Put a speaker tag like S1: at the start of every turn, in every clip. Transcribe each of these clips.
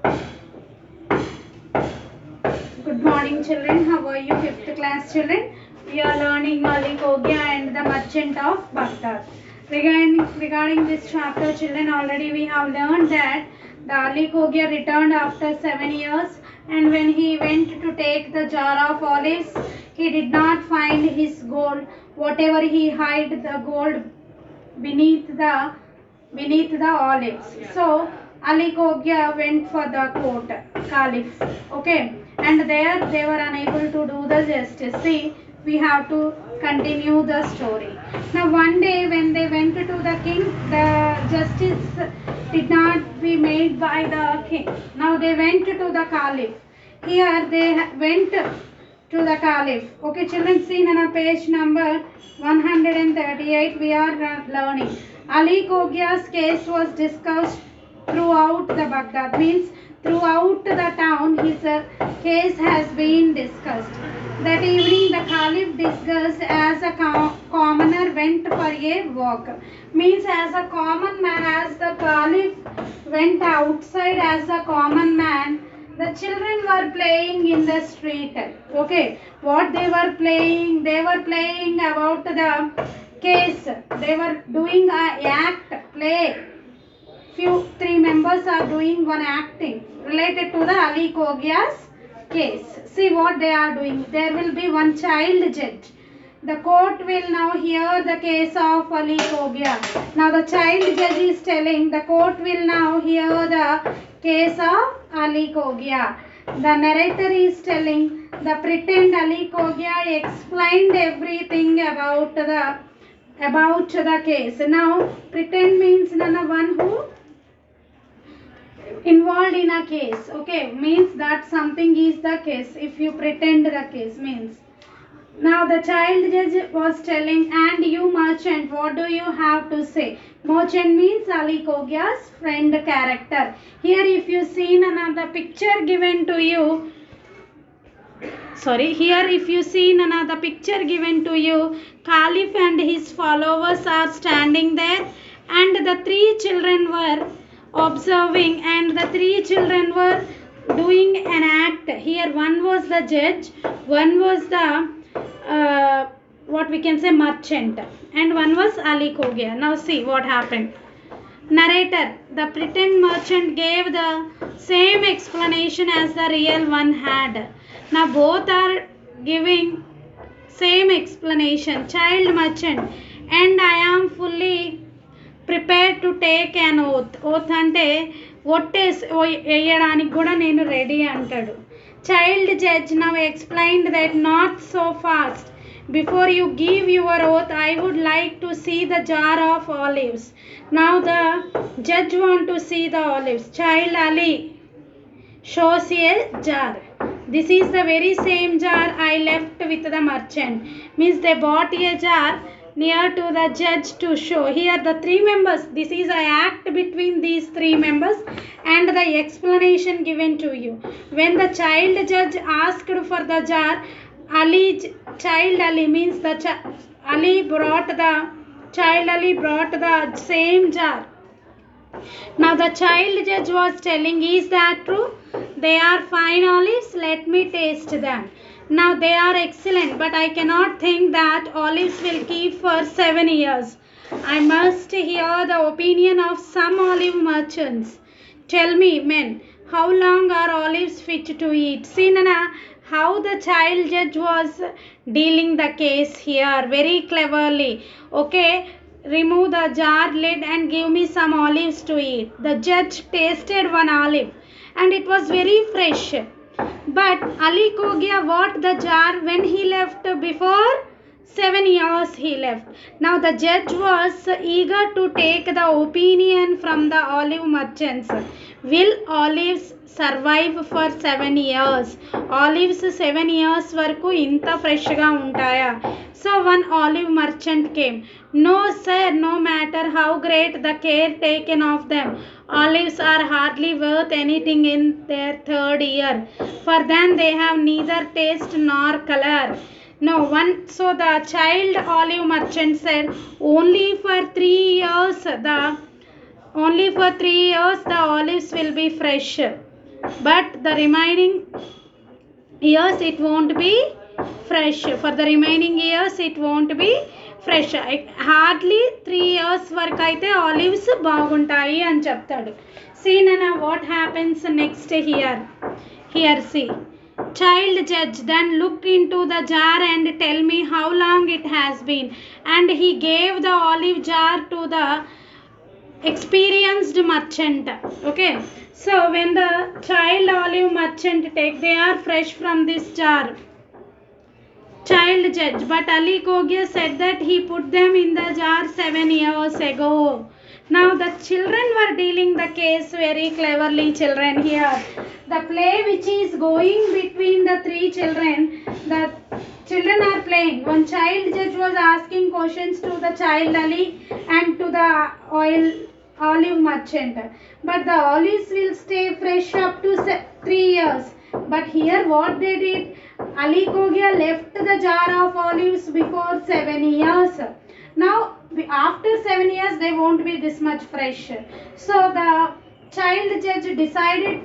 S1: Good morning, children. How are you, 5th class children? We are learning Ali Kogya and the Merchant of Baghdad. Regarding this chapter, children, already we have learned that the Ali Kogya returned after 7 years, and when he went to take the jar of olives, he did not find his gold. Whatever he hid the gold beneath the olives. So Ali Kogya went for the court, Caliph. Okay, and there they were unable to do the justice. See, we have to continue the story. Now one day when they went to the king, the justice did not be made by the king. Now they went to the Caliph. Here they went to the Caliph. Okay, children, see on page number 138 we are learning. Ali Kogya's case was discussed throughout the Baghdad, means throughout the town his case has been discussed. That evening the Caliph, disguised as a commoner, went for a walk. Means as a common man, as the Caliph went outside as a common man, the children were playing in the street. Okay, what they were playing? They were playing about the case. They were doing a act play. Three members are doing one acting related to the Ali Kogya's case. See what they are doing. There will be one child judge. The court will now hear the case of Ali Kogya. Now the child judge is telling the court will now hear the case of Ali Kogya. The narrator is telling the pretend Ali Kogya explained everything about the case. Now pretend means one who involved in a case. Okay, means that something is the case. If you pretend the case means. Now the child judge was telling, and you merchant, what do you have to say? Merchant means Ali Kogya's friend character. Here if you see another picture given to you, here if you see another picture given to you, Caliph and his followers are standing there, and the three children were observing, and the three children were doing an act. Here one was the judge, one was the what we can say merchant, and one was Ali Kogya. Now see what happened. Narrator, the pretend merchant gave the same explanation as the real one had. Now both are giving same explanation. Child merchant, and I am fully prepared to take an oath. Oath ante వేయడానికి కూడా నేను ready అంటాడు. Child judge now explained that not so fast. Before you give your oath, I would like to see the jar of olives. Now the judge want to see the olives. Child Ali shows a jar. This is the very same jar I left with the merchant. Means they bought a jar near to the judge to show. Here the three members, this is an act between these three members and the explanation given to you. When the child judge asked for the jar, child Ali means the child Ali brought the same jar. Now the child judge was telling, is that true? They are fine olives, let me taste them. Now they are excellent, but I cannot think that olives will keep for 7 years. I must hear the opinion of some olive merchants. Tell me, men, how long are olives fit to eat? See Nana, how the child judge was dealing the case here very cleverly. Okay, remove the jar lid and give me some olives to eat. The judge tasted one olive and it was very fresh. But Ali Kogya bought the jar when he left. Before 7 years he left. Now the judge was eager to take the opinion from the olive merchants. Will olives survive for 7 years? Olives 7 years వరకు ఇంత ఫ్రెష్గా ఉంటాయా? So one olive merchant came. No sir, no matter how great the care taken of them, olives are hardly worth anything in their 3rd year. For then they have neither taste nor color. No one. So the child olive merchant said, only for 3 years the olives will be fresh. but the remaining years it won't be fresh. For the remaining years it won't be fresh. Hardly 3 years వరకు అయితే olives బాగుంటాయి అని చెప్తాడు. See Nana, what happens next here? Here see. Child judge, then look into the jar and tell me how long it has been. And he gave the olive jar to the experienced merchant. Okay, so when the child olive merchant take, they are fresh from this jar. Child judge, but Ali Kogia said that he put them in the jar 7 years ago. Now the children were dealing the case very cleverly. Children, here the play which is going between the three children, the children are playing. One child judge was asking questions to the child Ali and to the olive merchant, but the olives will stay fresh up to 3 years. But here what they did, Ali Kogia left the jar of olives before 7 years. Now after 7 years they won't be this much fresh. So the child judge decided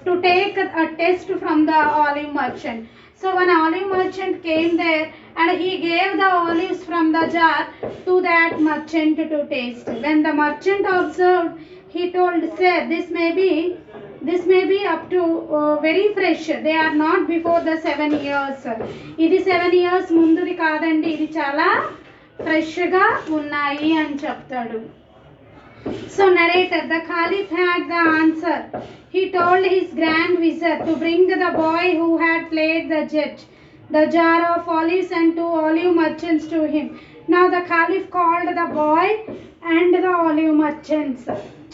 S1: to take a test from the olive merchant. So one olive merchant came there and he gave the olives from the jar to that merchant to taste. When the merchant observed, he told, sir, this may be up to very fresh. They are not before the 7 years. ఇది 7 years ముందుది కాదండి, ఇది చాలా ఫ్రెష్గా ఉన్నాయి అని చెప్తాడు. So narrator, the Caliph had the answer. He told his grand vizier to bring the boy who had played the judge, the jar of olives and 2 olive merchants to him. Now the Caliph called the boy and the olive merchants.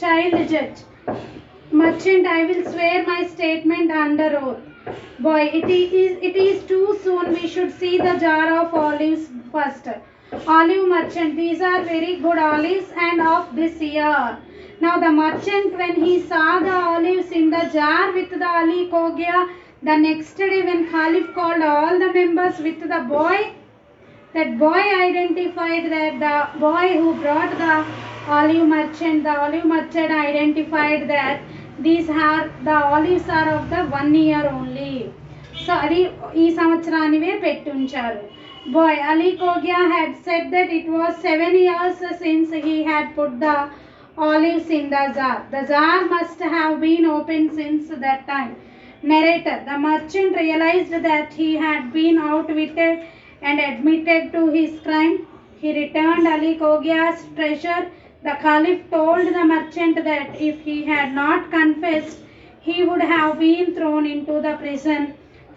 S1: Child judge, merchant, I will swear my statement under oath. Boy, it is too soon. We should see the jar of olives first. Olive merchant, these are very good olives and of this year. Now the merchant, when he saw the olives in the jar with the Ali Kogia, the next day when Caliph called all the members with the boy, that boy identified that the boy who brought the olive merchant identified that these are the olives are of the 1 year only. So అది ఈ సంవత్సరానివే పెట్టుంచారు. Boy, Ali Kogia had said that it was 7 years since he had put the olives in the jar. The jar must have been open since that time. Narrator, the merchant realized that he had been outwitted and admitted to his crime. He returned Ali Kogia's treasure. The Caliph told the merchant that if he had not confessed, he would have been thrown into the prison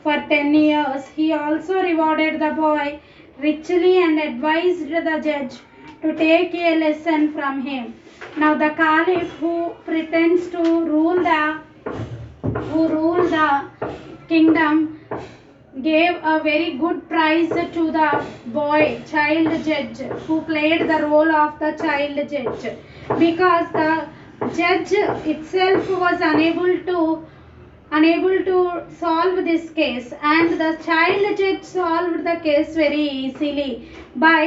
S1: for 10 years. He also rewarded the boy richly and advised the judge to take a lesson from him. Now the Caliph, who pretends to rule the kingdom, gave a very good prize to the boy child judge who played the role of the child judge, because the judge itself was unable to solve this case, and the child judge solved the case very easily by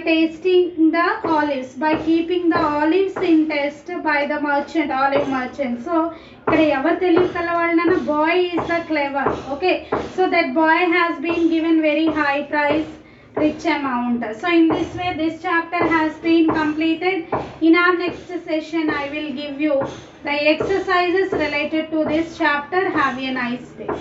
S1: tasting the olives, by keeping the olives in test by the olive merchant. So ఇక్కడ ఎవరు తెలివి కలవాళ్ళన, boy is the clever. Okay, so that boy has been given very high price, rich amount. So in this way this chapter has been completed. In our next session I will give you the exercises related to this chapter. Have a nice day.